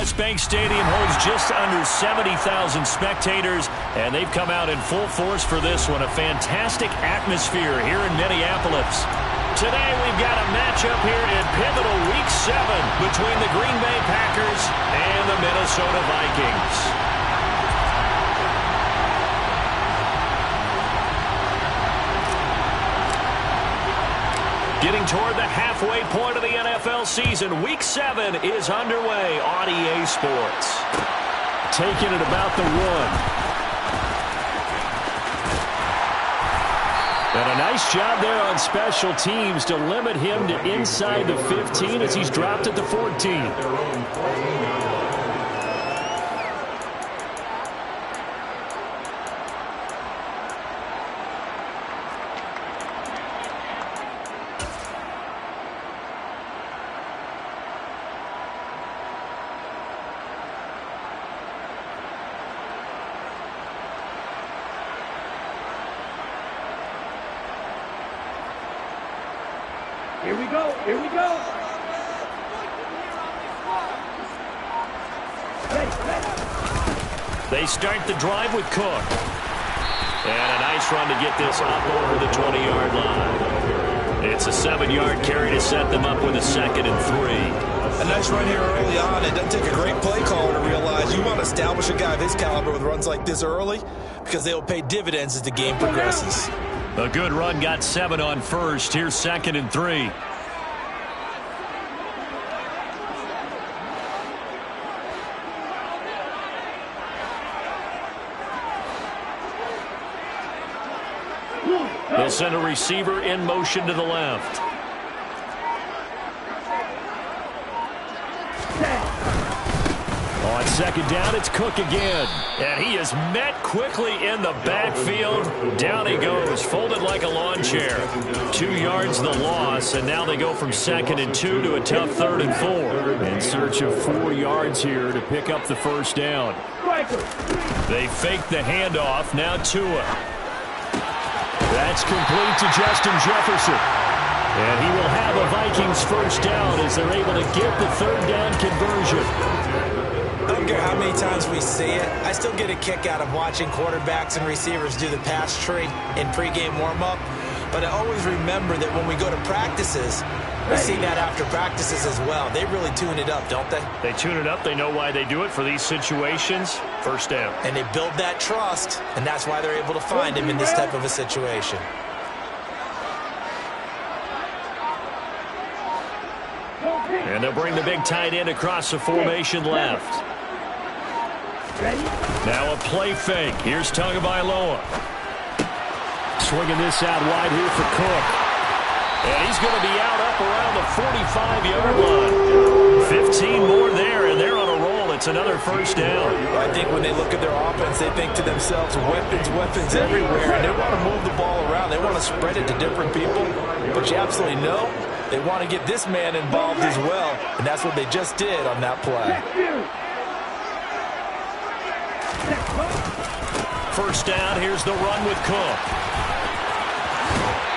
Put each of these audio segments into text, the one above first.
US Bank Stadium holds just under 70,000 spectators, and they've come out in full force for this one. A fantastic atmosphere here in Minneapolis. Today we've got a matchup here in pivotal Week 7 between the Green Bay Packers and the Minnesota Vikings. Getting toward the halfway point of the NFL season, Week 7 is underway on EA Sports. Taking it about the 1. And a nice job there on special teams to limit him to inside the 15 as he's dropped at the 14. Here we go. Here we go. They start the drive with Cook. And a nice run to get this up over the 20-yard line. It's a 7-yard carry to set them up with a 2nd and 3. A nice run here early on. It doesn't take a great play caller to realize you want to establish a guy of his caliber with runs like this early because they will pay dividends as the game progresses. A good run got 7 on first. Here's 2nd and 3. They'll send a receiver in motion to the left. On 2nd down, it's Cook again. And he is met quickly in the backfield. Down he goes, folded like a lawn chair. 2 yards the loss, and now they go from 2nd and 2 to a tough 3rd and 4. In search of 4 yards here to pick up the first down. They fake the handoff, now Tua. That's complete to Justin Jefferson. And he will have a Vikings first down as they're able to get the 3rd down conversion. I don't care how many times we see it. I still get a kick out of watching quarterbacks and receivers do the pass tree in pregame warm-up. But I always remember that when we go to practices, we see that after practices as well. They really tune it up, don't they? They tune it up. They know why they do it for these situations. First down. And they build that trust, and that's why they're able to find him in this type of a situation. And they'll bring the big tight end across the formation left. Now a play fake. Here's Tagovailoa. Swinging this out wide here for Cook. And he's going to be out up around the 45-yard line. 15 more there, and they're on a roll. It's another first down. I think when they look at their offense, they think to themselves, weapons, weapons everywhere. And they want to move the ball around. They want to spread it to different people. But you absolutely know they want to get this man involved as well. And that's what they just did on that play. First down, here's the run with Cook.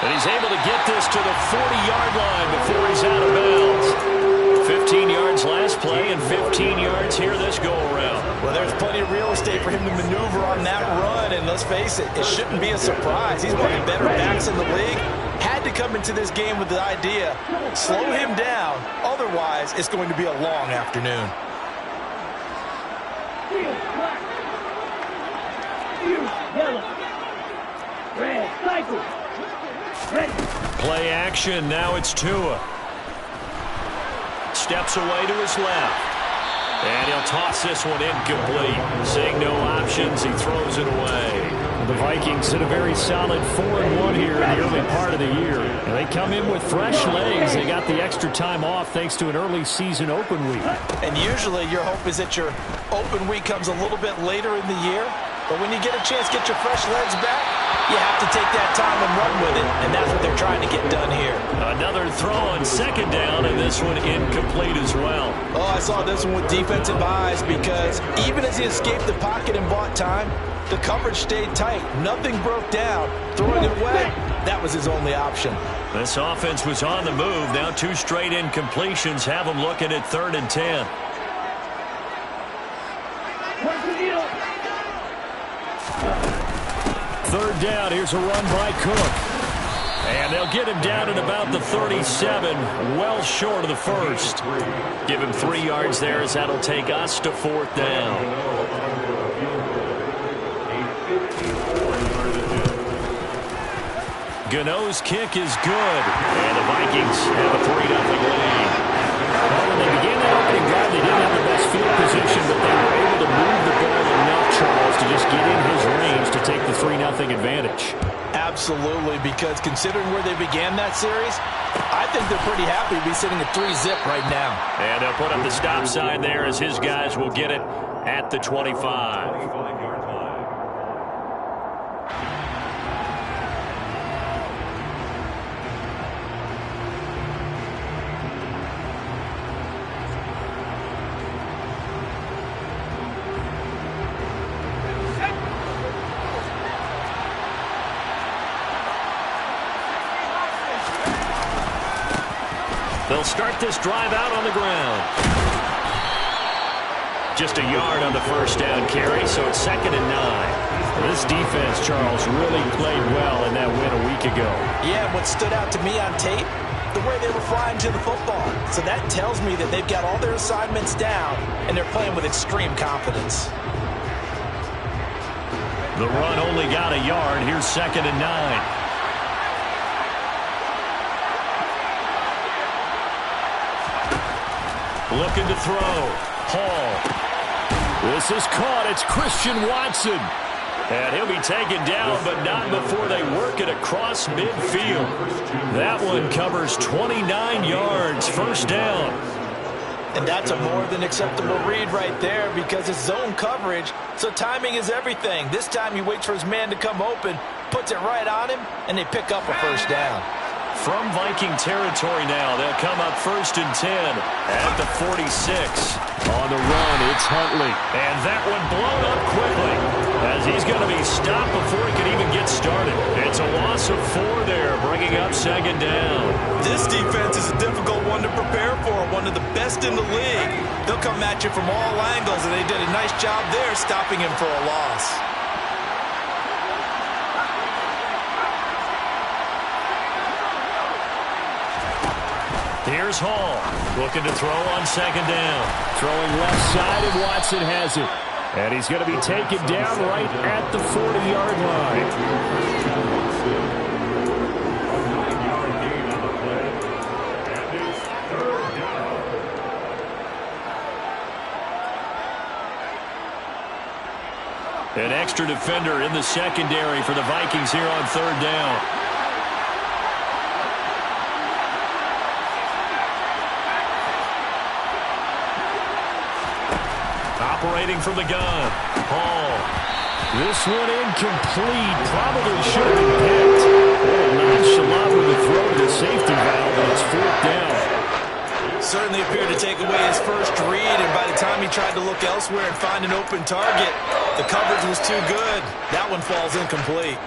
And he's able to get this to the 40-yard line before he's out of bounds. 15 yards last play and 15 yards here this go-around. Well, there's plenty of real estate for him to maneuver on that run, and let's face it, it shouldn't be a surprise. He's one of the better backs in the league. Had to come into this game with the idea, slow him down, otherwise it's going to be a long afternoon. Play action, now it's Tua. Steps away to his left. And he'll toss this one incomplete. Seeing no options, he throws it away. The Vikings hit a very solid 4-1 here in the early part of the year. And they come in with fresh legs. They got the extra time off thanks to an early season open week. And usually your hope is that your open week comes a little bit later in the year. But when you get a chance to get your fresh legs back, you have to take that time and run with it. And that's what they're trying to get done here. Another throw on 2nd down, and this one incomplete as well. Oh, I saw this one with defensive eyes because even as he escaped the pocket and bought time, the coverage stayed tight. Nothing broke down. Throwing it away, that was his only option. This offense was on the move. Now 2 straight incompletions have them looking at 3rd and 10. down. Here's a run by Cook. And they'll get him down at about the 37, well short of the first. Give him 3 yards there as that'll take us to 4th down. Gano's kick is good. And the Vikings have a 3-0 lead. Well, when they began that opening drive, they didn't have the best field position, but they were able to move the ball enough, Charles, to just get in his range to take the 3-0 advantage. Absolutely, because considering where they began that series, I think they're pretty happy to be sitting at 3-zip right now. And they'll put up the stop sign there as his guys will get it at the 25. They'll start this drive out on the ground. Just a yard on the first down carry, so it's 2nd and 9. This defense, Charles, really played well in that win a week ago. Yeah, what stood out to me on tape, the way they were flying to the football. So that tells me that they've got all their assignments down, and they're playing with extreme confidence. The run only got a yard. Here's 2nd and 9. Looking to throw. Hall. This is caught. It's Christian Watson. And he'll be taken down, but not before they work it across midfield. That one covers 29 yards. First down. And that's a more than acceptable read right there because it's zone coverage, so timing is everything. This time he waits for his man to come open, puts it right on him, and they pick up a first down. From Viking territory now, they'll come up 1st and 10 at the 46. On the run, it's Huntley. And that one blown up quickly as he's going to be stopped before he can even get started. It's a loss of 4 there, bringing up 2nd down. This defense is a difficult one to prepare for, one of the best in the league. They'll come at you from all angles, and they did a nice job there stopping him for a loss. Here's Hall, looking to throw on 2nd down. Throwing left side, and Watson has it. And he's going to be taken down right at the 40-yard line. An extra defender in the secondary for the Vikings here on 3rd down. Operating from the gun. Hall. This one incomplete. Probably should have been picked. Nonchalant with the throw to the safety valve, and it's 4th down. Certainly appeared to take away his first read, and by the time he tried to look elsewhere and find an open target, the coverage was too good. That one falls incomplete.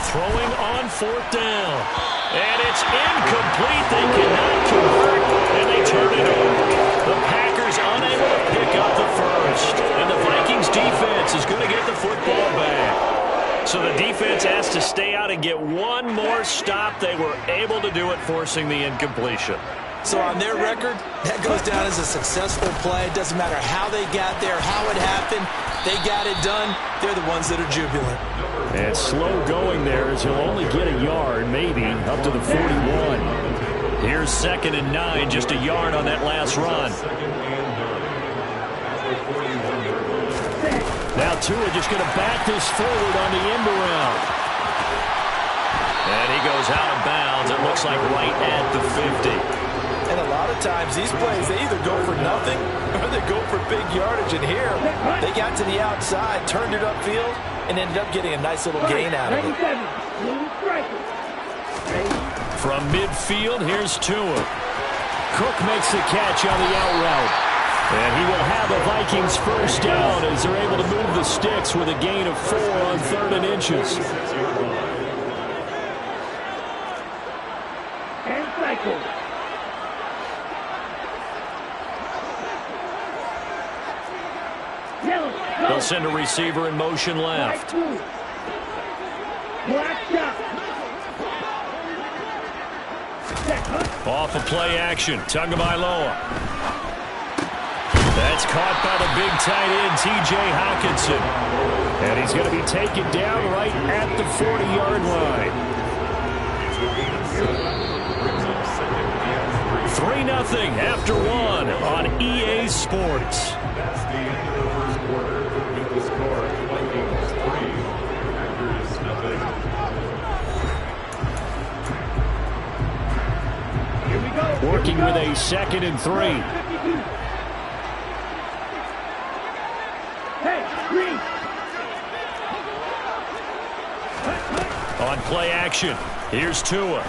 Throwing on 4th down. And it's incomplete. They cannot convert, and they turn it over. The Packers unable to pick up the first. And the Vikings defense is going to get the football back. So the defense has to stay out and get one more stop. They were able to do it, forcing the incompletion. So on their record, that goes down as a successful play. It doesn't matter how they got there, how it happened. They got it done. They're the ones that are jubilant. And slow going there as he'll only get a yard, maybe, up to the 41. Here's 2nd and 9, just a yard on that last run. Now Tua just going to back this forward on the end around. And he goes out of bounds. It looks like right at the 50. And a lot of times these plays, they either go for nothing or they go for big yardage. And here, they got to the outside, turned it upfield, and ended up getting a nice little gain out of it. From midfield, here's Tua. Cook makes the catch on the out route. And he will have the Vikings first down as they're able to move the sticks with a gain of 4 on 3rd and inches. And cycle. They'll send a receiver in motion left. Black shot. Off of play action. Tagovailoa. That's caught by the big tight end, T.J. Hockenson. And he's going to be taken down right at the 40-yard line. 3-0 after 1 on EA Sports. That's the end of the first quarter. With the score, Vikings 3, Packers nothing. Here we go. Working with a 2nd and 3. On play action, here's Tua.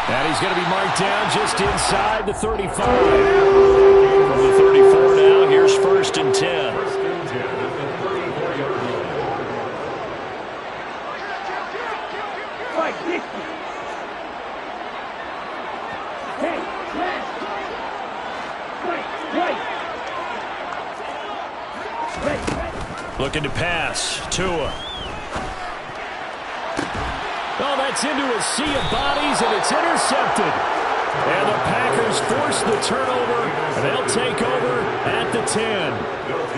And he's going to be marked down just inside the 35. From the 34 now, here's 1st and 10. First and 10 at the 34-yard line. Right, Dixie. Hey, left. Right. Looking to pass, Tua. Oh, that's into a sea of bodies, and it's intercepted. And the Packers force the turnover, and they'll take over at the 10.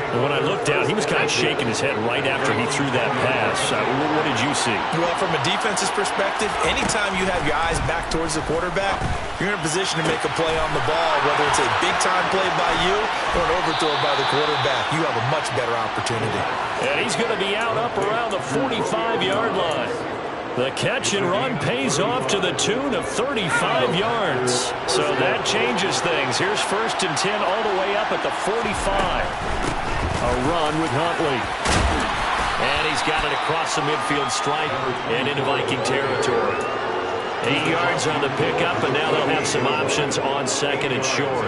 And when I looked down, he was kind of shaking his head right after he threw that pass. What did you see? Well, from a defense's perspective, anytime you have your eyes back towards the quarterback, you're in a position to make a play on the ball, whether it's a big-time play by you or an overthrow by the quarterback. You have a much better opportunity. And he's going to be out up around the 45-yard line. The catch and run pays off to the tune of 35 yards. So that changes things. Here's 1st and 10 all the way up at the 45. A run with Huntley. And he's got it across the midfield stripe and into Viking territory. 8 yards on the pickup, and now they'll have some options on 2nd and short.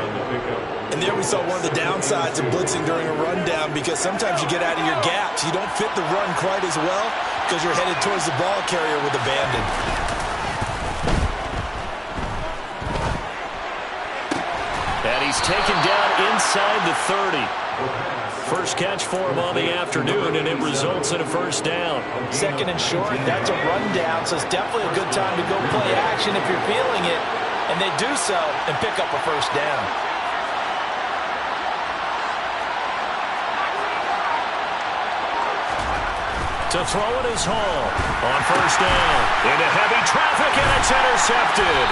And there we saw one of the downsides of blitzing during a rundown, because sometimes you get out of your gaps. You don't fit the run quite as well because you're headed towards the ball carrier with abandon. And he's taken down inside the 30. First catch for him on the afternoon, and it results in a first down. 2nd and short, that's a rundown, so it's definitely a good time to go play action if you're feeling it. And they do so and pick up a first down. To throw it is Hall on first down. Into heavy traffic, and it's intercepted.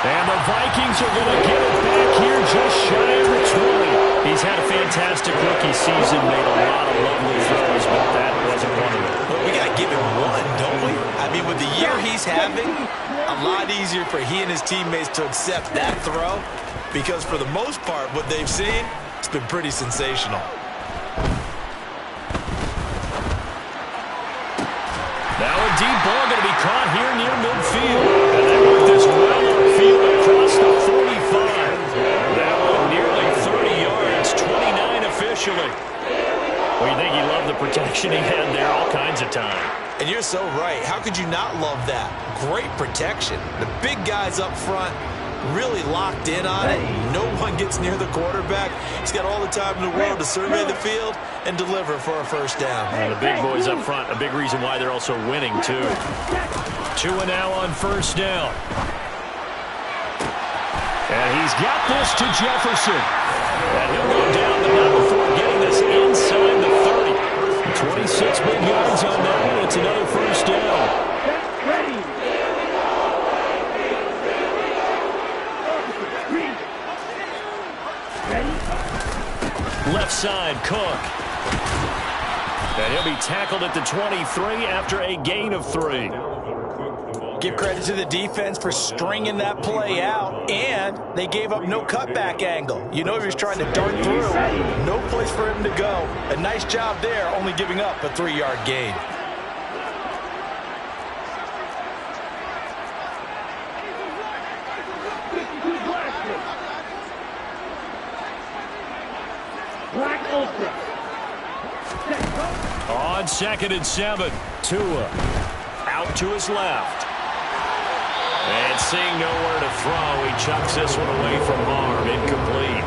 And the Vikings are going to get it back here just shy of the 20. He's had a fantastic rookie season, made a lot of lovely throws, but that wasn't one of them. Well, we got to give him one, don't we? I mean, with the year he's having, a lot easier for he and his teammates to accept that throw, because for the most part, what they've seen, it's been pretty sensational. Now a deep ball going to be caught here near midfield. And they move this well upfield across the 45. That one nearly 30 yards, 29 officially. Well, you think he loved the protection he had there all kinds of time. And you're so right. How could you not love that? Great protection. The big guys up front really locked in on it. No one gets near the quarterback. He's got all the time in the world to survey the field and deliver for a first down. And the big boys up front, a big reason why they're also winning, too. Tua now on first down. And he's got this to Jefferson. And he'll go down, but not before getting this inside the 30. 26 big yards on that one. It's another first down. Left side, Cook. And he'll be tackled at the 23 after a gain of 3. Give credit to the defense for stringing that play out, and they gave up no cutback angle. You know he was trying to dart through. No place for him to go. A nice job there, only giving up a 3-yard gain. Black Ultra. On 2nd and 7, Tua out to his left. And seeing nowhere to throw, he chucks this one away from harm. Incomplete.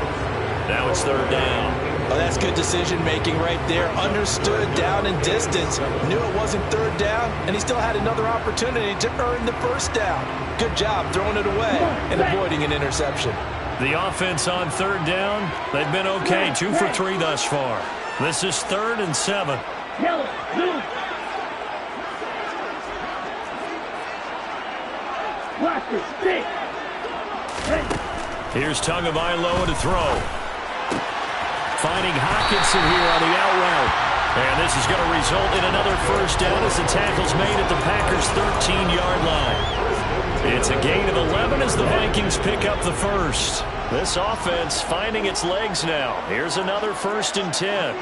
Now it's 3rd down. Oh, that's good decision-making right there. Understood down and distance. Knew it wasn't 3rd down, and he still had another opportunity to earn the 1st down. Good job throwing it away and avoiding an interception. The offense on 3rd down, they've been okay. 2 for 3 thus far. This is 3rd and 7. Yellow, blue. Blaster, stick. Here's Tagovailoa to throw. Finding Hockenson here on the out route. And this is going to result in another 1st down as the tackle's made at the Packers' 13-yard line. It's a gain of 11 as the Vikings pick up the 1st. This offense finding its legs now. Here's another 1st and 10.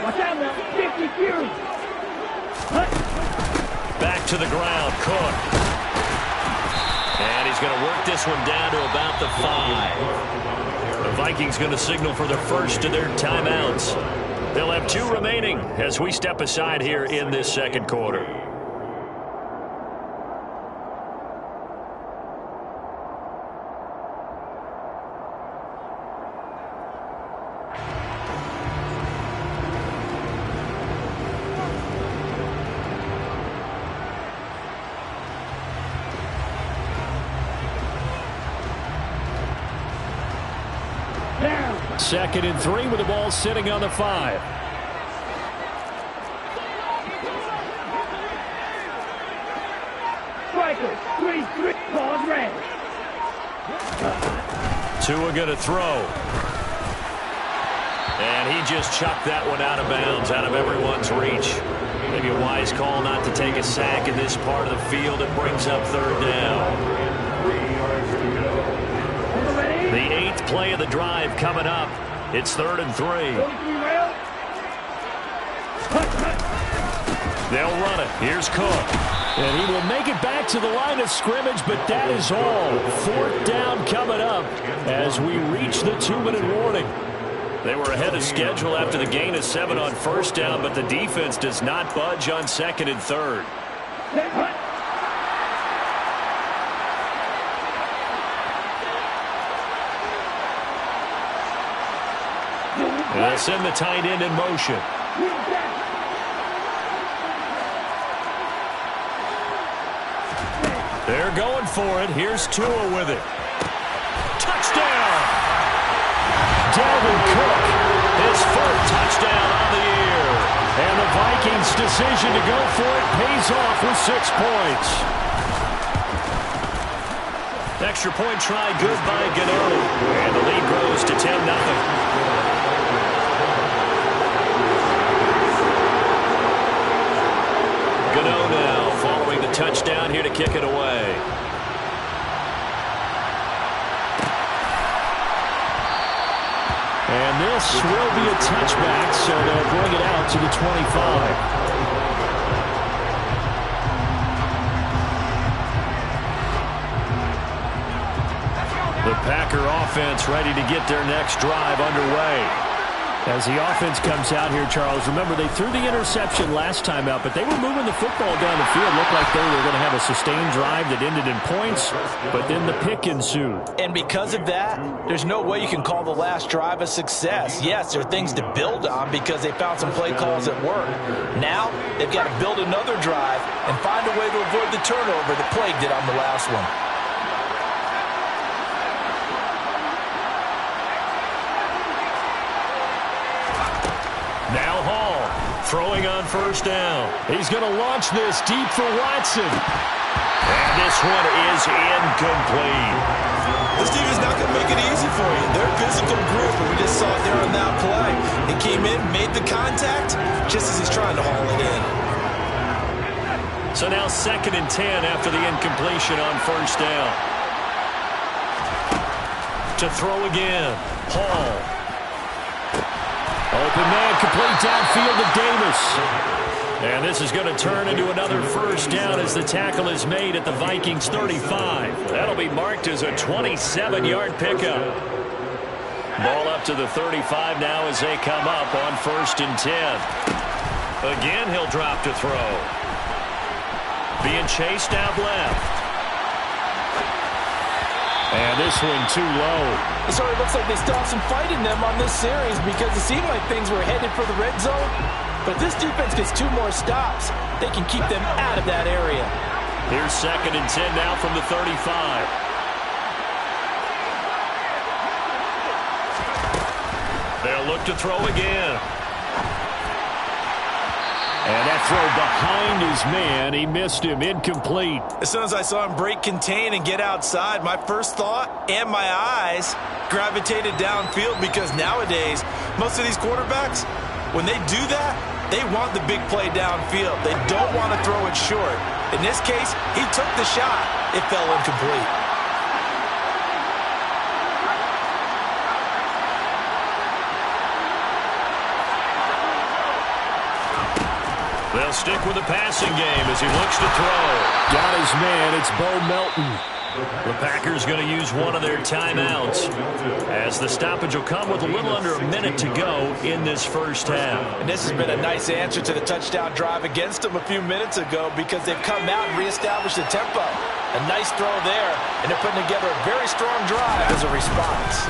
Watch out now, 50 Fury. Back to the ground, Cook. And he's going to work this one down to about the 5. The Vikings going to signal for the 1st of their timeouts. They'll have 2 remaining as we step aside here in this 2nd quarter. Down. 2nd and 3 with the ball sitting on the 5. Striker, 3-3. Pause red. Tua going to throw. And he just chucked that one out of bounds, out of everyone's reach. Maybe a wise call not to take a sack in this part of the field. It brings up 3rd down. 3 yards to go. The 8th play of the drive coming up. It's 3rd and 3. 43 rail. They'll run it. Here's Cook. And he will make it back to the line of scrimmage, but that is all. 4th down coming up as we reach the 2-minute warning. They were ahead of schedule after the gain of 7 on 1st down, but the defense does not budge on 2nd and 3rd. They'll send the tight end in motion. They're going for it. Here's Tua with it. Touchdown! Dalvin Cook, His 4th touchdown on the year. and the Vikings' decision to go for it pays off with 6 points. Extra point try good by Gano. And the lead grows to 10-0. Gano now following the touchdown here to kick it away. And this will be a touchback, so they'll bring it out to the 25. The Packer offense ready to get their next drive underway. As the offense comes out here, Charles, remember they threw the interception last time out, but they were moving the football down the field. Looked like they were going to have a sustained drive that ended in points, but then the pick ensued. And because of that, there's no way you can call the last drive a success. Yes, there are things to build on because they found some play calls that work. Now, they've got to build another drive and find a way to avoid the turnover that plagued it on the last one. Now Hall throwing on 1st down. He's going to launch this deep for Watson. And this one is incomplete. This team is not going to make it easy for you. They're a physical group, and we just saw it there on that play. He came in, made the contact, just as he's trying to haul it in. So now 2nd and 10 after the incompletion on first down. To throw again. Hall. Open man, complete downfield to Davis. And this is going to turn into another first down as the tackle is made at the Vikings 35. That'll be marked as a 27-yard pickup. Ball up to the 35 now as they come up on 1st and 10. Again, he'll drop to throw. Being chased out left. And this one too low. It sort of looks like they still have some fight in them on this series because it seemed like things were headed for the red zone. But if this defense gets 2 more stops, they can keep them out of that area. Here's 2nd and 10 now from the 35. They'll look to throw again. And that throw behind his man. He missed him. Incomplete. As soon as I saw him break contain and get outside, my first thought and my eyes gravitated downfield because nowadays, most of these quarterbacks, when they do that, they want the big play downfield. They don't want to throw it short. In this case, he took the shot. It fell incomplete. They'll stick with the passing game as he looks to throw. Got his man. It's Bo Melton. The Packers going to use one of their timeouts as the stoppage will come with a little under a minute to go in this first half. And this has been a nice answer to the touchdown drive against them a few minutes ago because they've come out and reestablished the tempo. A nice throw there, and they're putting together a very strong drive as a response.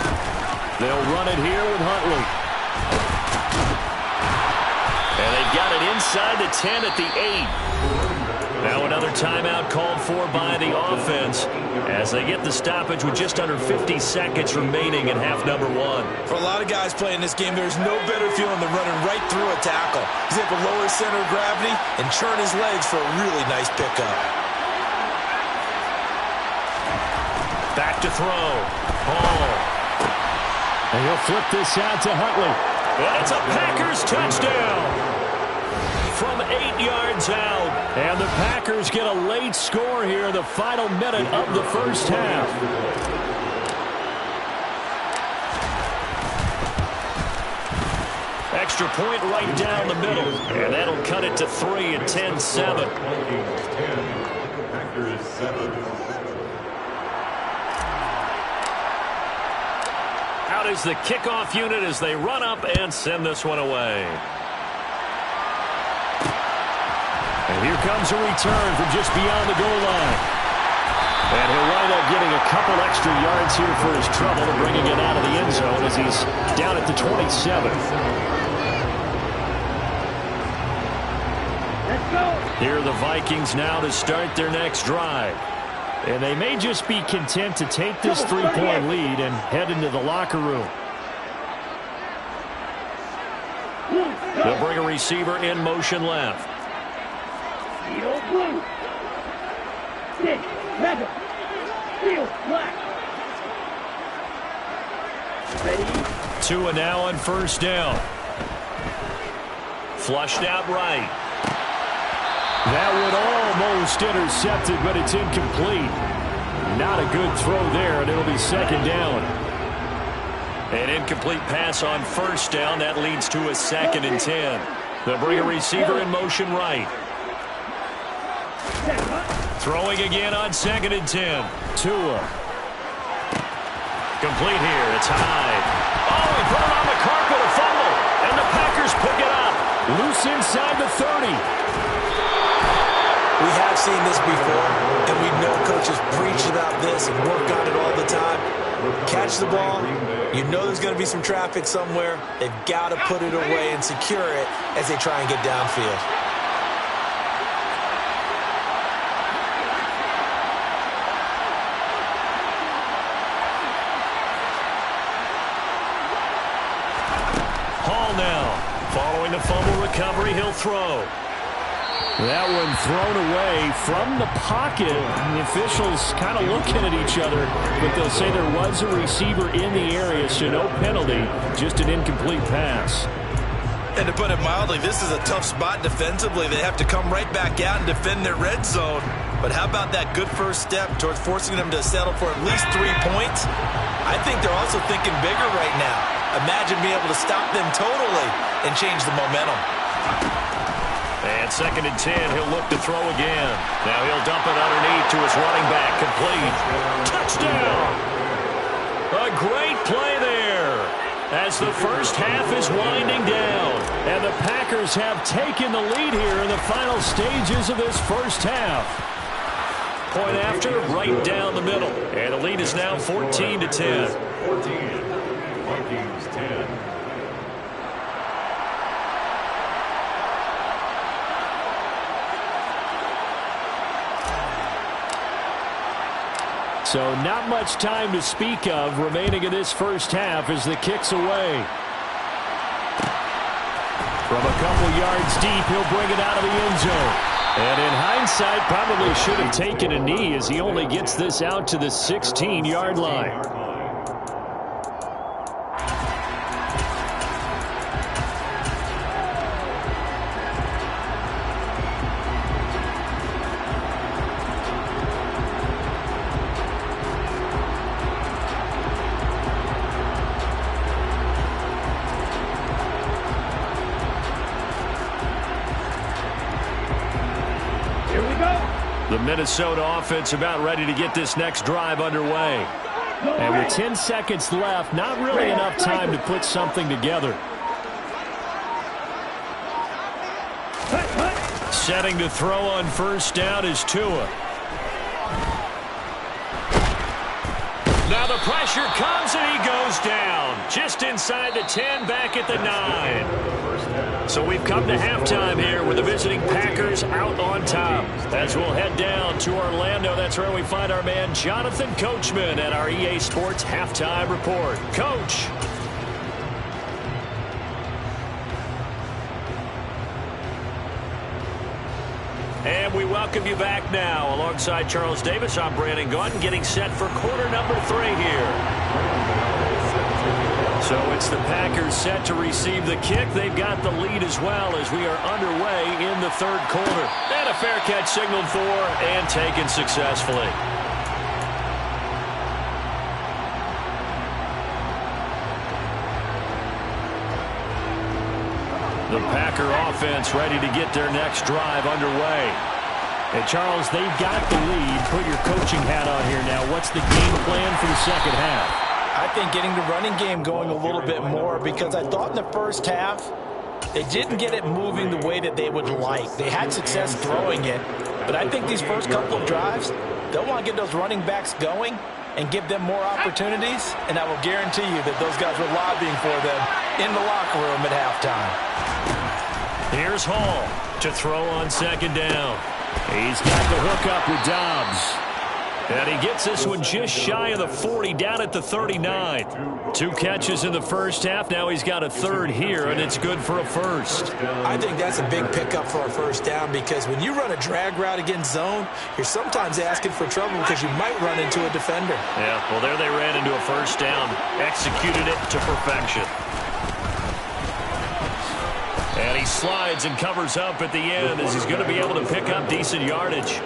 They'll run it here with Huntley. And they've got it inside the 10 at the 8. Now another timeout called for by the offense as they get the stoppage with just under 50 seconds remaining in half number 1. For a lot of guys playing this game, there's no better feeling than running right through a tackle. He's able to lower his center of gravity and churn his legs for a really nice pickup. Back to throw. Hall. And he'll flip this out to Huntley. And it's a Packers touchdown from 8 yards out. And the Packers get a late score here in the final minute of the first half. Extra point right down the middle. And that'll cut it to 3 at 10-7. Packers 7. Out is the kickoff unit as they run up and send this one away. And here comes a return from just beyond the goal line. And he'll wind up getting a couple extra yards here for his trouble and bringing it out of the end zone as he's down at the 27. Let's go. Here are the Vikings now to start their next drive. And they may just be content to take this 3-point lead and head into the locker room. They'll bring a receiver in motion left. Field blue. Stick. Red. Field black. Ready. Tua now on first down. Flushed out right. That one almost intercepted, but it's incomplete. Not a good throw there, and it'll be 2nd down. An incomplete pass on first down. That leads to a 2nd and 10. They'll bring a receiver in motion right. Throwing again on 2nd and 10. Tua. Complete here. It's high. Oh, he put it on the carpet, a fumble. And the Packers pick it up. Loose inside the 30. We have seen this before, and we know coaches preach about this and work on it all the time. Catch the ball. You know there's going to be some traffic somewhere. They've got to put it away and secure it as they try and get downfield. Hall now. Following the fumble recovery, he'll throw. That one thrown away from the pocket. The officials kind of looking at each other, but they'll say there was a receiver in the area, so no penalty, just an incomplete pass. And to put it mildly, this is a tough spot defensively. They have to come right back out and defend their red zone. But how about that good first step towards forcing them to settle for at least 3 points? I think they're also thinking bigger right now. Imagine being able to stop them totally and change the momentum. And 2nd and 10, he'll look to throw again. Now he'll dump it underneath to his running back, complete. Touchdown! A great play there as the first half is winding down. And the Packers have taken the lead here in the final stages of this first half. Point after, right down the middle. And the lead is now 14-10. 14, Vikings 10. So not much time to speak of remaining in this first half as the kick's away. From a couple yards deep, he'll bring it out of the end zone. And in hindsight, probably should have taken a knee as he only gets this out to the 16-yard line. The Minnesota offense about ready to get this next drive underway. And with 10 seconds left, not really enough time to put something together. Setting to throw on first down is Tua. Now the pressure comes and he goes down. Just inside the 10, back at the 9. So we've come to halftime here with the visiting Packers out on top. As we'll head down to Orlando, that's where we find our man Jonathan Coachman at our EA Sports Halftime Report. Coach. And we welcome you back now. Alongside Charles Davis, I'm Brandon Gaudin, getting set for quarter number 3 here. So it's the Packers set to receive the kick. They've got the lead as well as we are underway in the 3rd quarter. And a fair catch signaled for and taken successfully. The Packer offense ready to get their next drive underway. And Charles, they've got the lead. Put your coaching hat on here now. What's the game plan for the second half? I think getting the running game going a little bit more, because I thought in the first half they didn't get it moving the way that they would like. They had success throwing it, but I think these first couple of drives, they'll want to get those running backs going and give them more opportunities, and I will guarantee you that those guys were lobbying for them in the locker room at halftime. Here's Hall to throw on second down. He's got the hook up with Dobbs. And he gets this one just shy of the 40, down at the 39. 2 catches in the first half. Now he's got a 3rd here, and it's good for a first. I think that's a big pickup for a first down, because when you run a drag route against zone, you're sometimes asking for trouble because you might run into a defender. Yeah, well, there they ran into a first down. Executed it to perfection. And he slides and covers up at the end as he's going to be able to pick up decent yardage.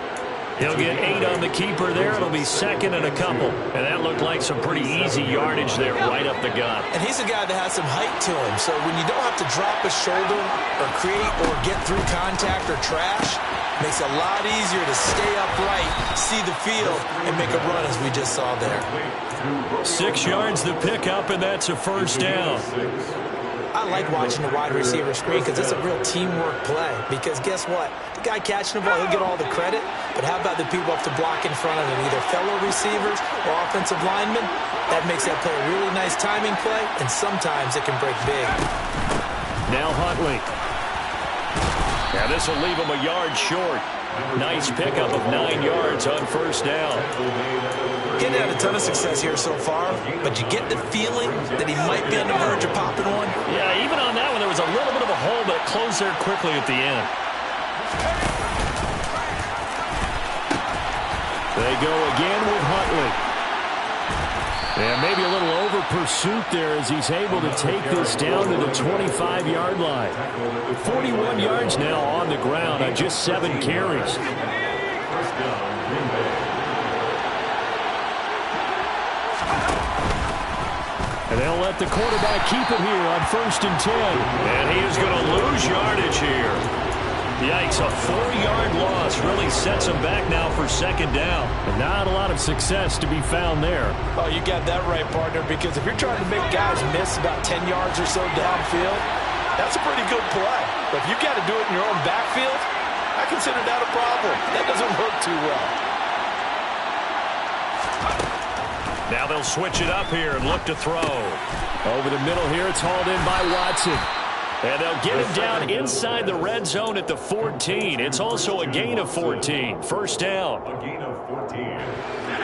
He'll get 8 on the keeper there. It'll be 2nd and a couple. And that looked like some pretty easy yardage there right up the gut. And he's a guy that has some height to him. So when you don't have to drop a shoulder or create or get through contact or trash, it makes it a lot easier to stay upright, see the field, and make a run as we just saw there. 6 yards to pick up, and that's a first down. I like watching the wide receiver screen because it's a real teamwork play. Because guess what? The guy catching the ball, he'll get all the credit. But how about the people up to block in front of him, either fellow receivers or offensive linemen? That makes that play a really nice timing play, and sometimes it can break big. Now Huntley. Now this will leave him a yard short. Nice pickup of 9 yards on first down. Getting had a ton of success here so far, but you get the feeling that he might be on the verge of popping one. Yeah, even on that one, there was a little bit of a hole, but it closed there quickly at the end. They go again with Huntley. And maybe a little over pursuit there as he's able to take this down to the 25-yard line. 41 yards now on the ground on just 7 carries. First down, Green Bay. And they'll let the quarterback keep it here on 1st and 10. And he is going to lose yardage here. Yikes, a 4-yard loss really sets him back now for 2nd down. And not a lot of success to be found there. Oh, you got that right, partner, because if you're trying to make guys miss about 10 yards or so downfield, that's a pretty good play. But if you got to do it in your own backfield, I consider that a problem. That doesn't work too well. Now they'll switch it up here and look to throw. Over the middle here, it's hauled in by Watson. And they'll get him down inside the red zone at the 14. It's also a gain of 14. First down. A gain of 14.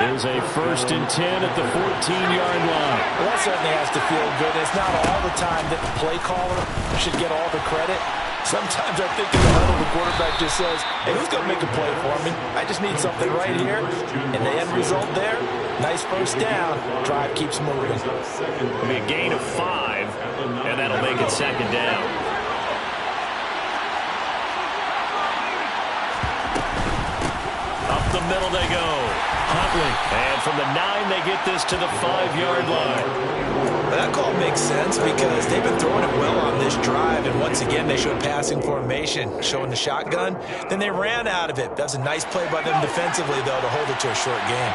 There's a 1st and 10 at the 14-yard line. Well, that certainly has to feel good. It's not all the time that the play caller should get all the credit. Sometimes I think in the huddle, the quarterback just says, hey, who's going to make a play for me? I just need something right here. And the end result there, nice first down. Drive keeps moving. It'll be a gain of 5, and that'll make it 2nd down. Up the middle they go. Huntley. And from the 9, they get this to the 5-yard line. That call makes sense because they've been throwing it well on this drive, and once again they showed passing formation, showing the shotgun. Then they ran out of it. That's a nice play by them defensively, though, to hold it to a short game.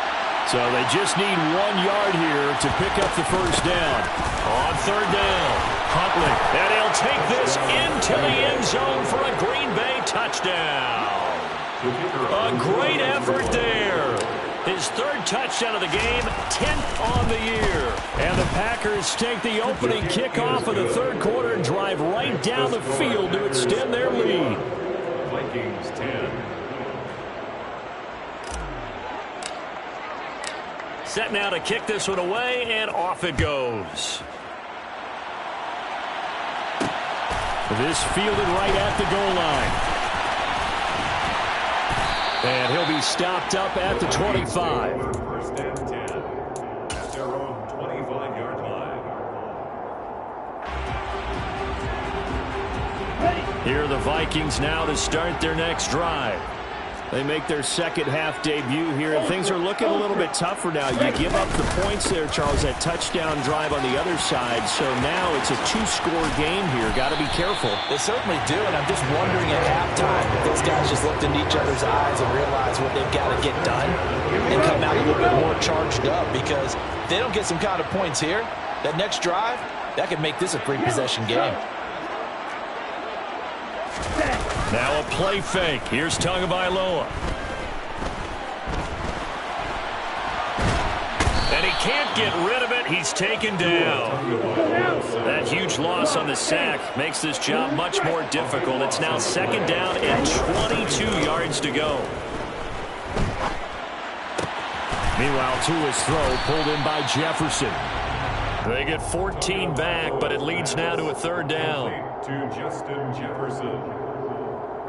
So they just need 1 yard here to pick up the first down. On 3rd down, Huntley. And he'll take this into the end zone for a Green Bay touchdown. A great effort there. His 3rd touchdown of the game, 10th on the year. And the Packers take the opening kickoff of the 3rd quarter and drive right down the field to extend their lead. Vikings 10. Set now to kick this one away, and off it goes. This fielded right at the goal line. And he'll be stopped up at the 25. 1st and 10. At their own 25-yard line. Here are the Vikings now to start their next drive. They make their 2nd half debut here, and things are looking a little bit tougher now. You give up the points there, Charles, that touchdown drive on the other side. So now it's a 2-score game here. Got to be careful. They certainly do, and I'm just wondering at halftime if those guys just looked in each other's eyes and realize what they've got to get done and come out a little bit more charged up, because if they don't get some kind of points here, that next drive, that could make this a 3-possession game. Now a play fake. Here's Tagovailoa. And he can't get rid of it. He's taken down. That huge loss on the sack makes this job much more difficult. It's now 2nd down and 22 yards to go. Meanwhile, Tua's throw pulled in by Jefferson. They get 14 back, but it leads now to a 3rd down. To Justin Jefferson.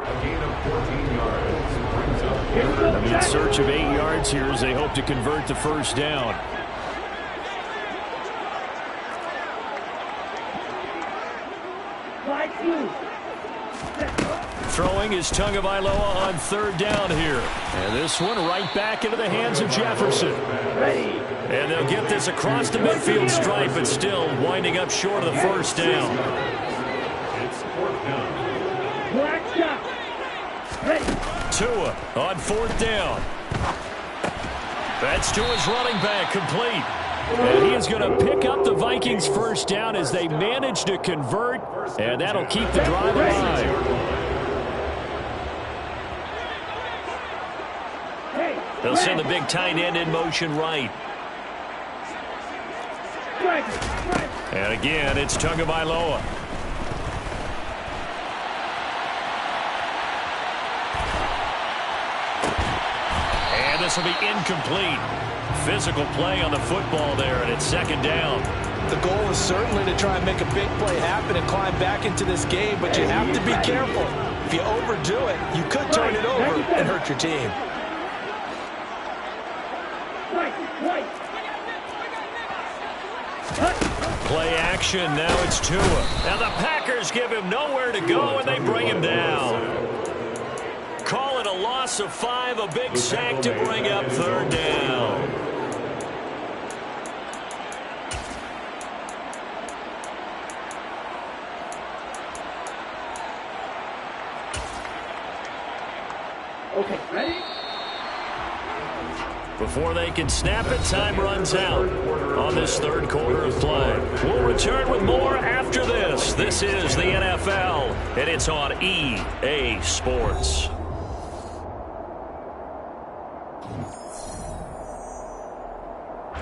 A gain of 14 yards. Brings up In search of 8 yards here as they hope to convert the first down. Throwing is Tagovailoa on 3rd down here. And this one right back into the hands of Jefferson. And they'll get this across the midfield stripe, but still winding up short of the first down. It's 4th down. Tua on 4th down. That's Tua's running back, complete. And he is going to pick up the Vikings first down as they manage to convert, and that'll keep the drive alive. They'll send the big tight end in motion right. And again, it's Tagovailoa. And this will be incomplete. Physical play on the football there, and it's 2nd down. The goal is certainly to try and make a big play happen and climb back into this game, but you have to be careful. If you overdo it, you could turn it over and hurt your team. Play action, now it's Tua. And the Packers give him nowhere to go, and they bring him down. Call it a loss of 5, a big sack to bring up third down. Okay, ready? Before they can snap it, time runs out on this third quarter of play. We'll return with more after this. This is the NFL, and it's on EA Sports.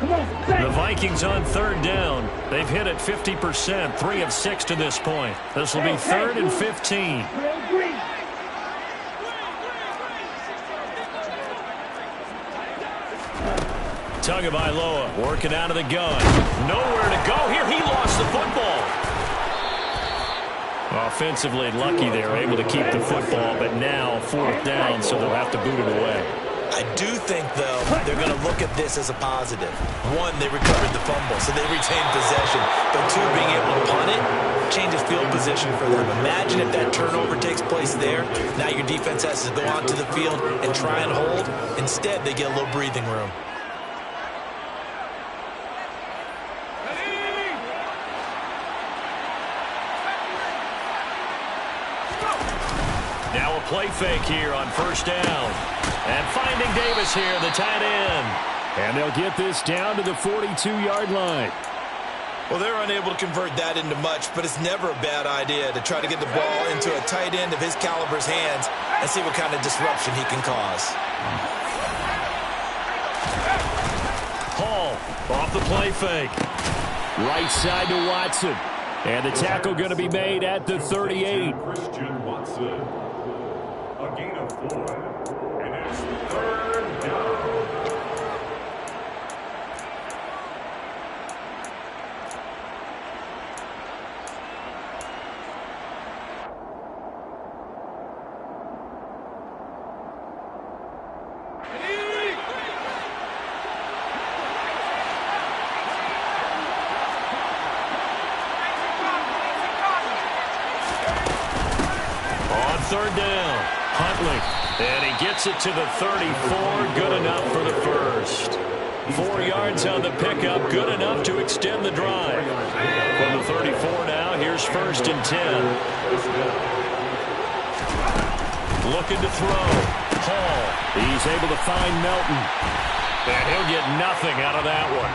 The Vikings on third down. They've hit it 50%, 3 of 6 to this point. This will be 3rd and 15. Tagovailoa working out of the gun. Nowhere to go here. He lost the football. Offensively lucky they're able to keep the football, but now 4th down, so they'll have to boot it away. I do think, though, they're going to look at this as a positive. 1, they recovered the fumble, so they retained possession. But 2, being able to punt it changes field position for them. Imagine if that turnover takes place there. Now your defense has to go onto the field and try and hold. Instead, they get a little breathing room. Now a play fake here on 1st down. And finding Davis here, the tight end. And they'll get this down to the 42-yard line. Well, they're unable to convert that into much, but it's never a bad idea to try to get the ball into a tight end of his caliber's hands and see what kind of disruption he can cause. Hall off the play fake. Right side to Watson. And the tackle going to be made at the 38. Christian Watson. A gain of 4. And it's 3rd down. On 3rd down, Huntley. And he gets it to the 34, good enough for the first. 4 yards on the pickup, good enough to extend the drive. From the 34 now, here's 1st and 10. Looking to throw. Hall. He's able to find Melton. And he'll get nothing out of that one.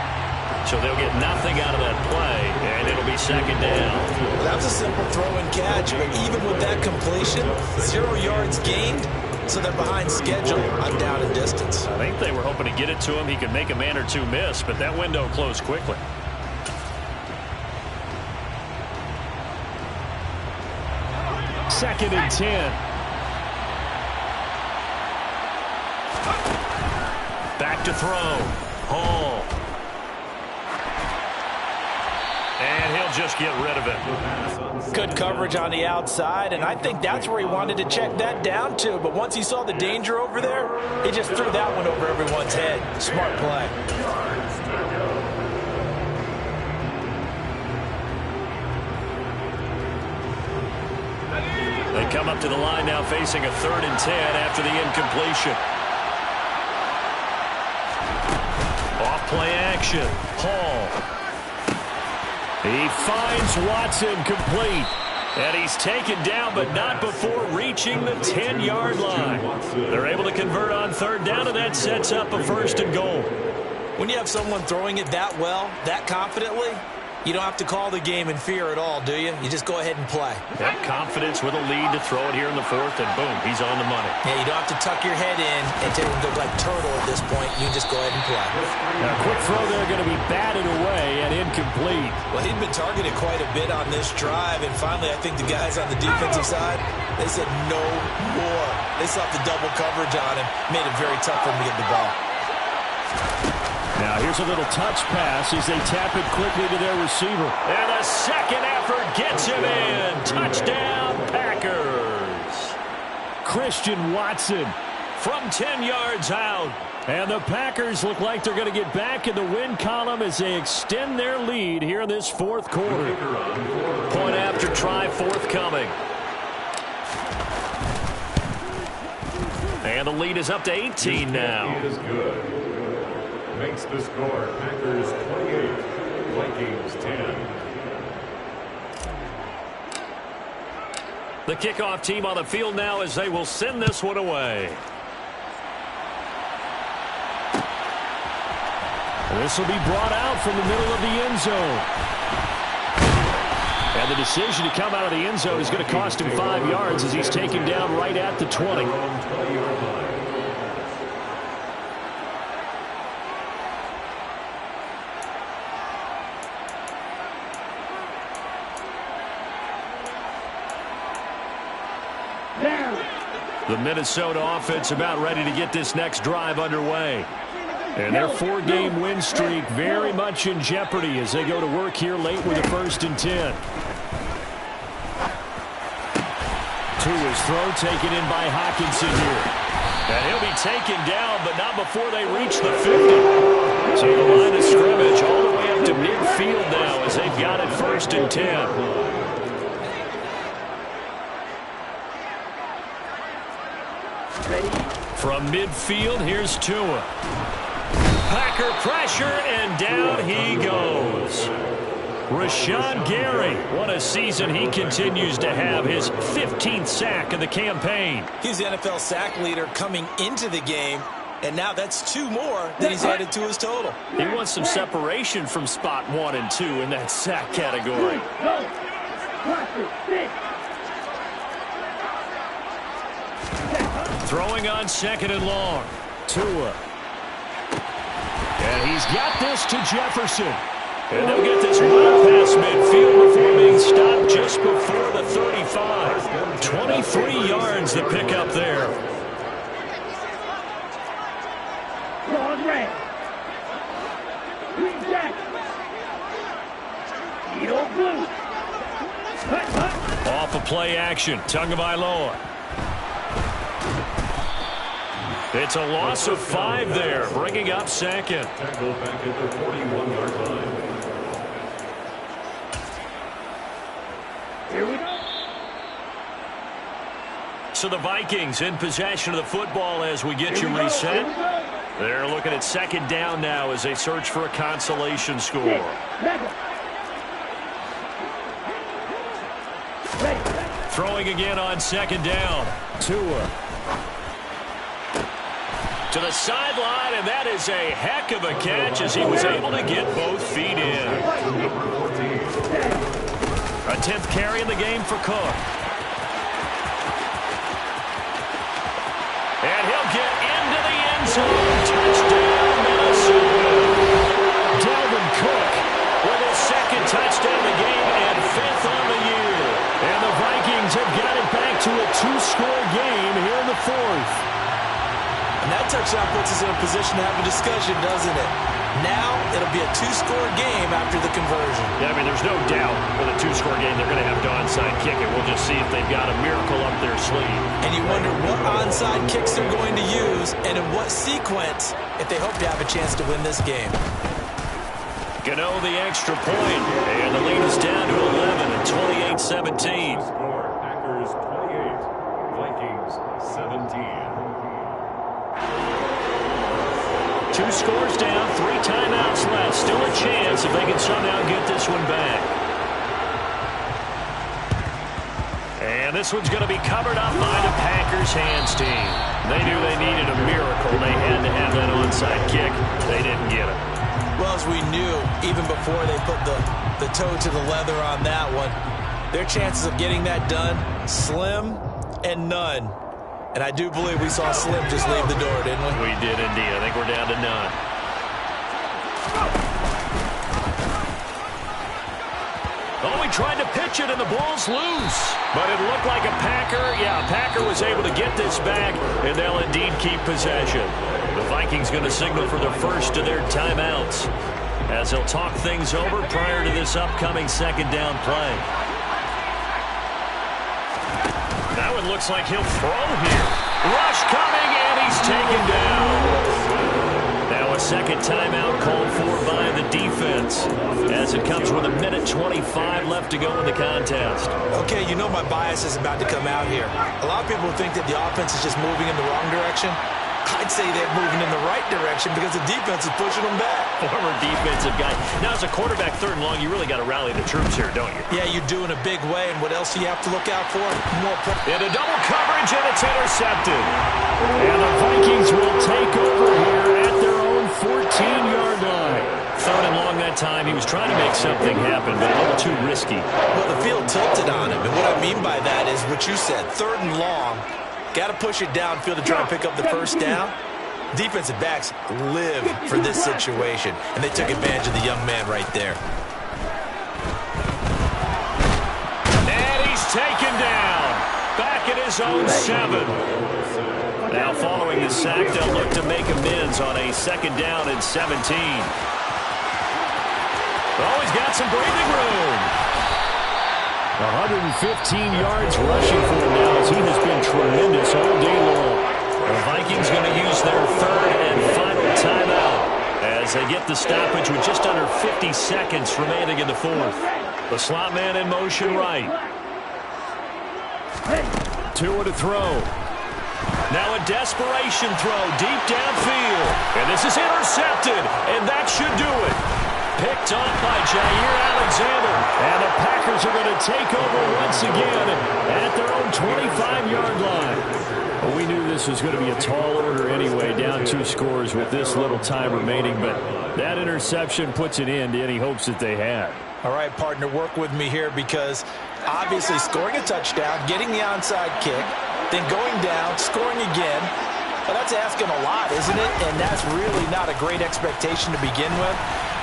So they'll get nothing out of that play, and it'll be 2nd down. Well, that was a simple throw and catch, but even with that completion, 0 yards gained, so they're behind schedule on down and distance. I think they were hoping to get it to him. He could make a man or 2 miss, but that window closed quickly. Second and 10. Back to throw. Hall. And he'll just get rid of it. Good coverage on the outside, and I think that's where he wanted to check that down to. But once he saw the danger over there, he just threw that one over everyone's head. Smart play. They come up to the line now facing a 3rd and 10 after the incompletion. Off play action. Hall. He finds Watson complete. And he's taken down, but not before reaching the 10-yard line. They're able to convert on 3rd down, and that sets up a 1st and goal. When you have someone throwing it that well, that confidently, you don't have to call the game in fear at all, do you? You just go ahead and play. That confidence with a lead to throw it here in the 4th, and boom, he's on the money. Yeah, you don't have to tuck your head in and take him look like turtle at this point. You just go ahead and play. Now, a quick throw there going to be batted away and incomplete. Well, he'd been targeted quite a bit on this drive, and finally I think the guys on the defensive side, they said no more. They slapped the double coverage on him, made it very tough for him to get the ball. Now here's a little touch pass as they tap it quickly to their receiver. And a second effort gets him in. Touchdown, Packers. Christian Watson from 10 yards out. And the Packers look like they're going to get back in the win column as they extend their lead here in this fourth quarter. Point after try forthcoming. And the lead is up to 18 now. Is good. Makes the score Packers 28, Vikings 10. The kickoff team on the field now as they will send this one away. This will be brought out from the middle of the end zone. And the decision to come out of the end zone is going to cost him 5 yards as he's taken down right at the 20. The Minnesota offense about ready to get this next drive underway. And their 4-game win streak very much in jeopardy as they go to work here late with a 1st and 10. To his throw, taken in by Hockenson here. And he'll be taken down, but not before they reach the 50. So the line of scrimmage all the way up to midfield now as they've got it 1st and 10. From midfield, here's Tua. Packer pressure, and down he goes. Rashawn Gary, what a season he continues to have, his 15th sack of the campaign. He's the NFL sack leader coming into the game, and now that's 2 more that he's added to his total. He wants some separation from spot 1 and 2 in that sack category. Throwing on 2nd and long. Tua. And he's got this to Jefferson. And they'll get this well past midfield before being stopped just before the 35. 23 yards to pick up there. Off of play action. Tagovailoa. It's a loss of 5 there, bringing up 2nd. Tackle back at the 41-yard line. Here we go. So the Vikings in possession of the football as we get you reset. They're looking at 2nd down now as they search for a consolation score. Throwing again on 2nd down. Tua. To the sideline, and that is a heck of a catch as he was able to get both feet in. A 10th carry in the game for Cook. And he'll get into the end zone. Touchdown, Minnesota. Dalvin Cook with his 2nd touchdown of the game and 5th on the year. And the Vikings have got it back to a 2-score game here in the 4th. And that touchdown puts us in a position to have a discussion, doesn't it? Now it'll be a 2-score game after the conversion. Yeah, I mean, there's no doubt with a 2-score game they're going to have to onside kick it. We'll just see if they've got a miracle up their sleeve. And you wonder what onside kicks they're going to use and in what sequence if they hope to have a chance to win this game. Gano the extra point, and the lead is down to 11 and 28-17. Score Packers 28, Vikings 17. 2 scores down, 3 timeouts left. Still a chance if they can somehow get this one back. And this one's going to be covered up by the Packers hands team. They knew they needed a miracle. They had to have that onside kick. They didn't get it. Well, as we knew, even before they put the toe to the leather on that one, their chances of getting that done, slim and none. And I do believe we saw Slim just leave the door, didn't we? We did indeed. I think we're down to none. Oh, he tried to pitch it, and the ball's loose. But it looked like a Packer. Yeah, Packer was able to get this back, and they'll indeed keep possession. The Vikings going to signal for the first of their timeouts as they'll talk things over prior to this upcoming 2nd down play. That one looks like he'll throw here. Rush coming, and he's taken down. Now a second timeout called for by the defense as it comes with 1:25 left to go in the contest. Okay, you know my bias is about to come out here. A lot of people think that the offense is just moving in the wrong direction. I'd say they're moving in the right direction because the defense is pushing them back. Former defensive guy. Now, as a quarterback, 3rd and long, you really got to rally the troops here, don't you? Yeah, you do in a big way. And what else do you have to look out for? Into double coverage, and it's intercepted. And the Vikings will take over here at their own 14-yard line. 3rd and long that time. He was trying to make something happen, but a little too risky. Well, the field tilted on him. And what I mean by that is what you said. 3rd and long. Got to push it downfield to try and pick up the first down. Defensive backs live for this situation, and they took advantage of the young man right there. And he's taken down. Back at his own 7. Now following the sack, they'll look to make amends on a 2nd down and 17. Oh, he's got some breathing room. 115 yards rushing for him now as he has been tremendous all day long. The Vikings going to use their 3rd and final timeout as they get the stoppage with just under 50 seconds remaining in the 4th. The slot man in motion right. Tua to throw. Now a desperation throw deep downfield. And this is intercepted, and that should do it. Picked off by Jair Alexander. And the Packers are going to take over once again at their own 25-yard line. Well, we knew this was going to be a tall order anyway, down 2 scores with this little time remaining. But that interception puts an end to any hopes that they had. All right, partner, work with me here because obviously scoring a touchdown, getting the onside kick, then going down, scoring again. Well, that's asking a lot, isn't it? And that's really not a great expectation to begin with.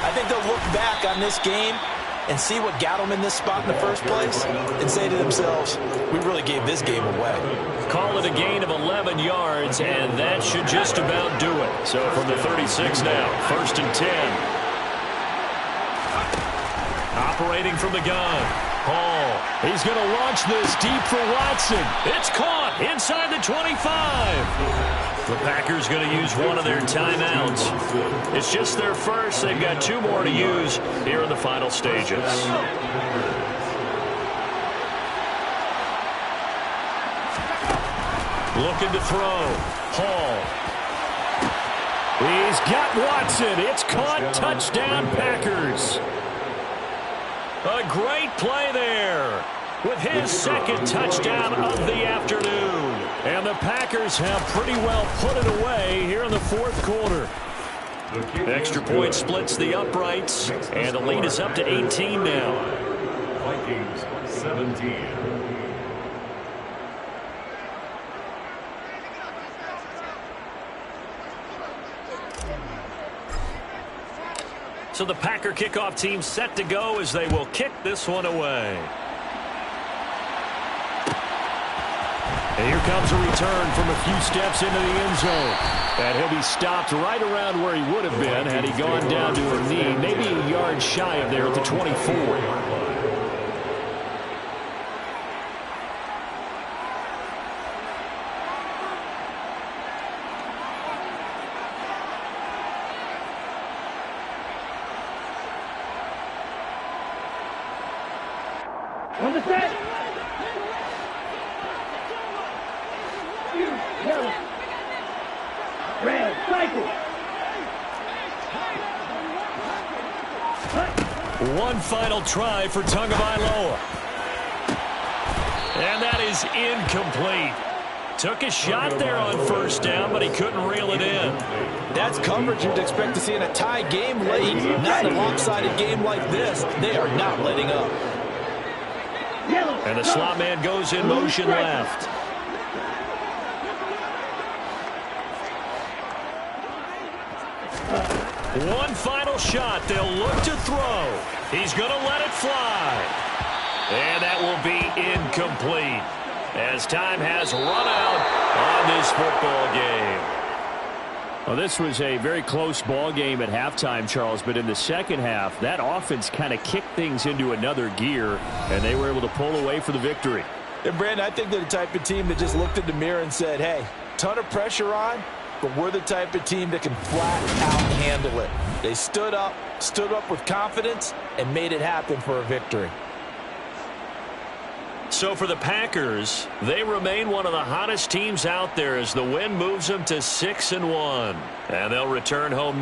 I think they'll look back on this game and see what got them in this spot in the first place and say to themselves, we really gave this game away. Call it a gain of 11 yards, and that should just about do it. So from the 36 now, 1st and 10. Operating from the gun. Hall. He's going to launch this deep for Watson. It's caught inside the 25. The Packers going to use one of their timeouts. It's just their first. They've got 2 more to use here in the final stages. Looking to throw. Hall. He's got Watson. It's caught. Touchdown, Packers. A great play there with his 2nd touchdown of the afternoon. And the Packers have pretty well put it away here in the 4th quarter. Extra point splits the uprights, and the lead is up to 18 now. Vikings 17. So the Packer kickoff team set to go as they will kick this one away. And here comes a return from a few steps into the end zone. And he'll be stopped right around where he would have been had he gone down to a knee, maybe a yard shy of there at the 24. On the set. Yellow. Red. Cycle. One final try for Tagovailoa. And that is incomplete. Took a shot there on 1st down, but he couldn't reel it in. That's coverage you'd expect to see in a tie game late. Not in a lopsided game like this. They are not letting up. And the slot man goes in motion left. One final shot. They'll look to throw. He's going to let it fly. And that will be incomplete as time has run out on this football game. Well, this was a very close ball game at halftime, Charles, but in the second half, that offense kind of kicked things into another gear, and they were able to pull away for the victory. And, Brandon, I think they're the type of team that just looked in the mirror and said, hey, ton of pressure on, but we're the type of team that can flat out handle it. They stood up with confidence, and made it happen for a victory. So for the Packers, they remain one of the hottest teams out there as the win moves them to 6-1. And they'll return home